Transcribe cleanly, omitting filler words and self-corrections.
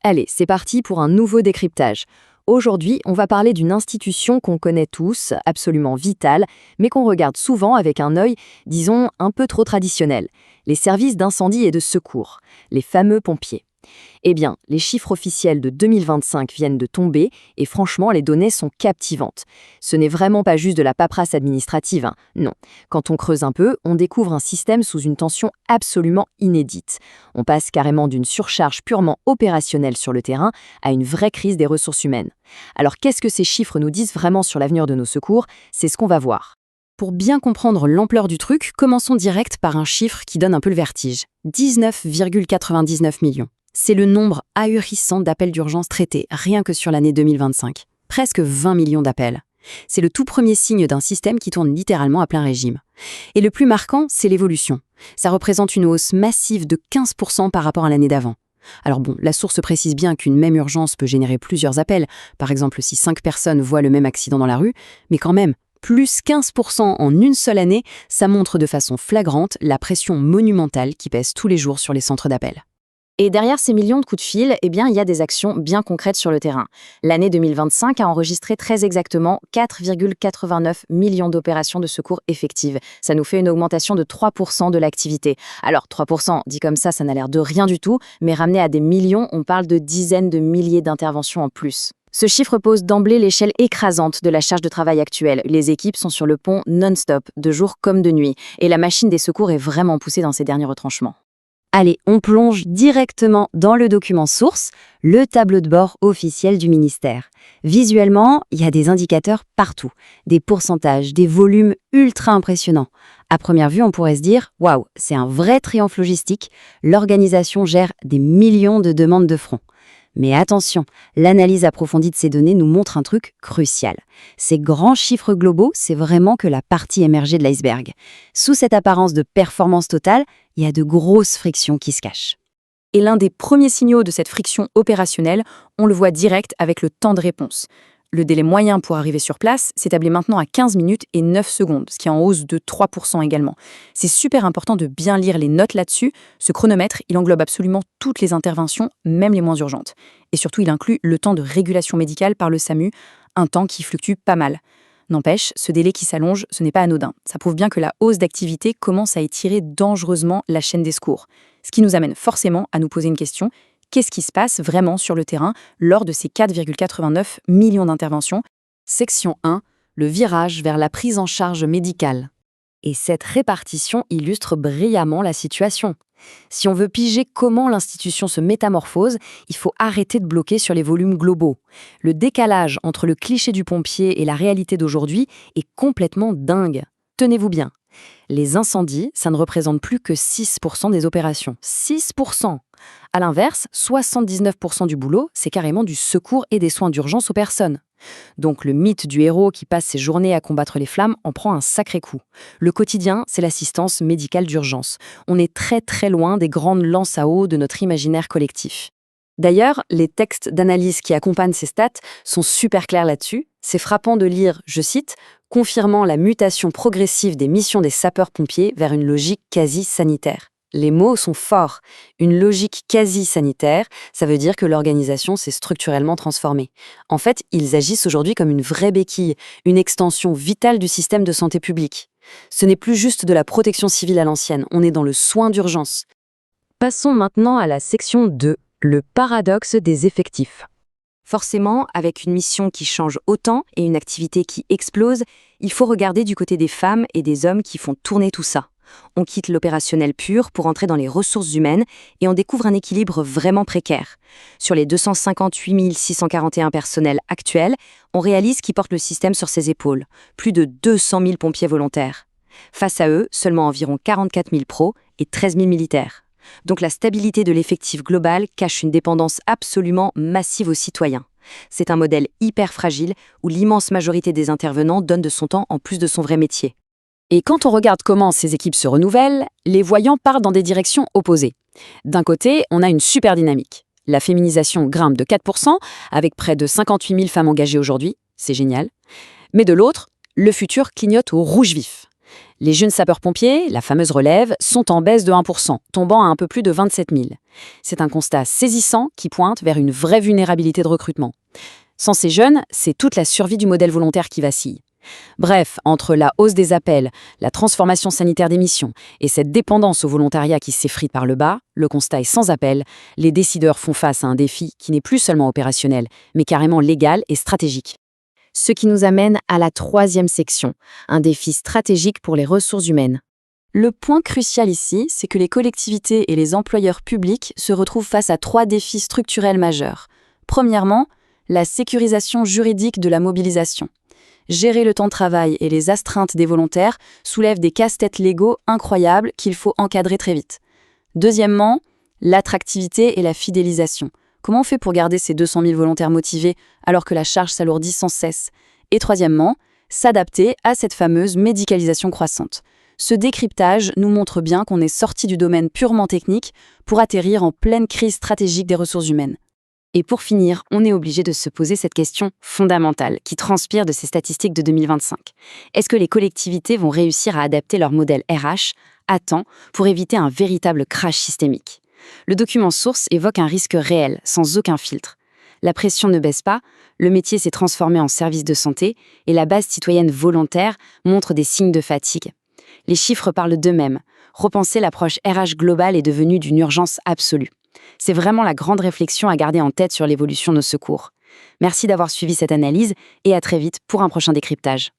Allez, c'est parti pour un nouveau décryptage. Aujourd'hui, on va parler d'une institution qu'on connaît tous, absolument vitale, mais qu'on regarde souvent avec un œil, disons, un peu trop traditionnel. Les services d'incendie et de secours, les fameux pompiers. Eh bien, les chiffres officiels de 2025 viennent de tomber et franchement, les données sont captivantes. Ce n'est vraiment pas juste de la paperasse administrative, hein. Non. Quand on creuse un peu, on découvre un système sous une tension absolument inédite. On passe carrément d'une surcharge purement opérationnelle sur le terrain à une vraie crise des ressources humaines. Alors qu'est-ce que ces chiffres nous disent vraiment sur l'avenir de nos secours? C'est ce qu'on va voir. Pour bien comprendre l'ampleur du truc, commençons direct par un chiffre qui donne un peu le vertige. 19,99 millions. C'est le nombre ahurissant d'appels d'urgence traités, rien que sur l'année 2025. Presque 20 millions d'appels. C'est le tout premier signe d'un système qui tourne littéralement à plein régime. Et le plus marquant, c'est l'évolution. Ça représente une hausse massive de 15% par rapport à l'année d'avant. Alors bon, la source précise bien qu'une même urgence peut générer plusieurs appels, par exemple si 5 personnes voient le même accident dans la rue, mais quand même, plus 15% en une seule année, ça montre de façon flagrante la pression monumentale qui pèse tous les jours sur les centres d'appel. Et derrière ces millions de coups de fil, il y a des actions bien concrètes sur le terrain. L'année 2025 a enregistré très exactement 4,89 millions d'opérations de secours effectives. Ça nous fait une augmentation de 3% de l'activité. Alors 3%, dit comme ça n'a l'air de rien du tout, mais ramené à des millions, on parle de dizaines de milliers d'interventions en plus. Ce chiffre pose d'emblée l'échelle écrasante de la charge de travail actuelle. Les équipes sont sur le pont non-stop, de jour comme de nuit, et la machine des secours est vraiment poussée dans ses derniers retranchements. Allez, on plonge directement dans le document source, le tableau de bord officiel du ministère. Visuellement, il y a des indicateurs partout, des pourcentages, des volumes ultra impressionnants. À première vue, on pourrait se dire « Waouh, c'est un vrai triomphe logistique, l'organisation gère des millions de demandes de front ». Mais attention, l'analyse approfondie de ces données nous montre un truc crucial. Ces grands chiffres globaux, c'est vraiment que la partie émergée de l'iceberg. Sous cette apparence de performance totale, il y a de grosses frictions qui se cachent. Et l'un des premiers signaux de cette friction opérationnelle, on le voit direct avec le temps de réponse. Le délai moyen pour arriver sur place s'établit maintenant à 15 minutes et 9 secondes, ce qui est en hausse de 3% également. C'est super important de bien lire les notes là-dessus. Ce chronomètre, il englobe absolument toutes les interventions, même les moins urgentes. Et surtout, il inclut le temps de régulation médicale par le SAMU, un temps qui fluctue pas mal. N'empêche, ce délai qui s'allonge, ce n'est pas anodin. Ça prouve bien que la hausse d'activité commence à étirer dangereusement la chaîne des secours. Ce qui nous amène forcément à nous poser une question. Qu'est-ce qui se passe vraiment sur le terrain lors de ces 4,89 millions d'interventions? Section 1, le virage vers la prise en charge médicale. Et cette répartition illustre brillamment la situation. Si on veut piger comment l'institution se métamorphose, il faut arrêter de bloquer sur les volumes globaux. Le décalage entre le cliché du pompier et la réalité d'aujourd'hui est complètement dingue. Tenez-vous bien. Les incendies, ça ne représente plus que 6% des opérations. 6%! À l'inverse, 79% du boulot, c'est carrément du secours et des soins d'urgence aux personnes. Donc le mythe du héros qui passe ses journées à combattre les flammes en prend un sacré coup. Le quotidien, c'est l'assistance médicale d'urgence. On est très très loin des grandes lances à eau de notre imaginaire collectif. D'ailleurs, les textes d'analyse qui accompagnent ces stats sont super clairs là-dessus. C'est frappant de lire, je cite, « confirmant la mutation progressive des missions des sapeurs-pompiers vers une logique quasi-sanitaire ». Les mots sont forts. Une logique quasi-sanitaire, ça veut dire que l'organisation s'est structurellement transformée. En fait, ils agissent aujourd'hui comme une vraie béquille, une extension vitale du système de santé publique. Ce n'est plus juste de la protection civile à l'ancienne, on est dans le soin d'urgence. Passons maintenant à la section 2, le paradoxe des effectifs. Forcément, avec une mission qui change autant et une activité qui explose, il faut regarder du côté des femmes et des hommes qui font tourner tout ça. On quitte l'opérationnel pur pour entrer dans les ressources humaines et on découvre un équilibre vraiment précaire. Sur les 258 641 personnels actuels, on réalise qui porte le système sur ses épaules, plus de 200 000 pompiers volontaires. Face à eux, seulement environ 44 000 pros et 13 000 militaires. Donc la stabilité de l'effectif global cache une dépendance absolument massive aux citoyens. C'est un modèle hyper fragile où l'immense majorité des intervenants donne de son temps en plus de son vrai métier. Et quand on regarde comment ces équipes se renouvellent, les voyants partent dans des directions opposées. D'un côté, on a une super dynamique. La féminisation grimpe de 4%, avec près de 58 000 femmes engagées aujourd'hui. C'est génial. Mais de l'autre, le futur clignote au rouge vif. Les jeunes sapeurs-pompiers, la fameuse relève, sont en baisse de 1%, tombant à un peu plus de 27 000. C'est un constat saisissant qui pointe vers une vraie vulnérabilité de recrutement. Sans ces jeunes, c'est toute la survie du modèle volontaire qui vacille. Bref, entre la hausse des appels, la transformation sanitaire des missions et cette dépendance au volontariat qui s'effrite par le bas, le constat est sans appel, les décideurs font face à un défi qui n'est plus seulement opérationnel, mais carrément légal et stratégique. Ce qui nous amène à la troisième section, un défi stratégique pour les ressources humaines. Le point crucial ici, c'est que les collectivités et les employeurs publics se retrouvent face à 3 défis structurels majeurs. Premièrement, la sécurisation juridique de la mobilisation. Gérer le temps de travail et les astreintes des volontaires soulèvent des casse-têtes légaux incroyables qu'il faut encadrer très vite. Deuxièmement, l'attractivité et la fidélisation. Comment on fait pour garder ces 200 000 volontaires motivés alors que la charge s'alourdit sans cesse? Et troisièmement, s'adapter à cette fameuse médicalisation croissante. Ce décryptage nous montre bien qu'on est sorti du domaine purement technique pour atterrir en pleine crise stratégique des ressources humaines. Et pour finir, on est obligé de se poser cette question fondamentale qui transpire de ces statistiques de 2025. Est-ce que les collectivités vont réussir à adapter leur modèle RH à temps pour éviter un véritable crash systémique? Le document source évoque un risque réel, sans aucun filtre. La pression ne baisse pas, le métier s'est transformé en service de santé et la base citoyenne volontaire montre des signes de fatigue. Les chiffres parlent d'eux-mêmes. Repenser l'approche RH globale est devenue d'une urgence absolue. C'est vraiment la grande réflexion à garder en tête sur l'évolution de nos secours. Merci d'avoir suivi cette analyse et à très vite pour un prochain décryptage.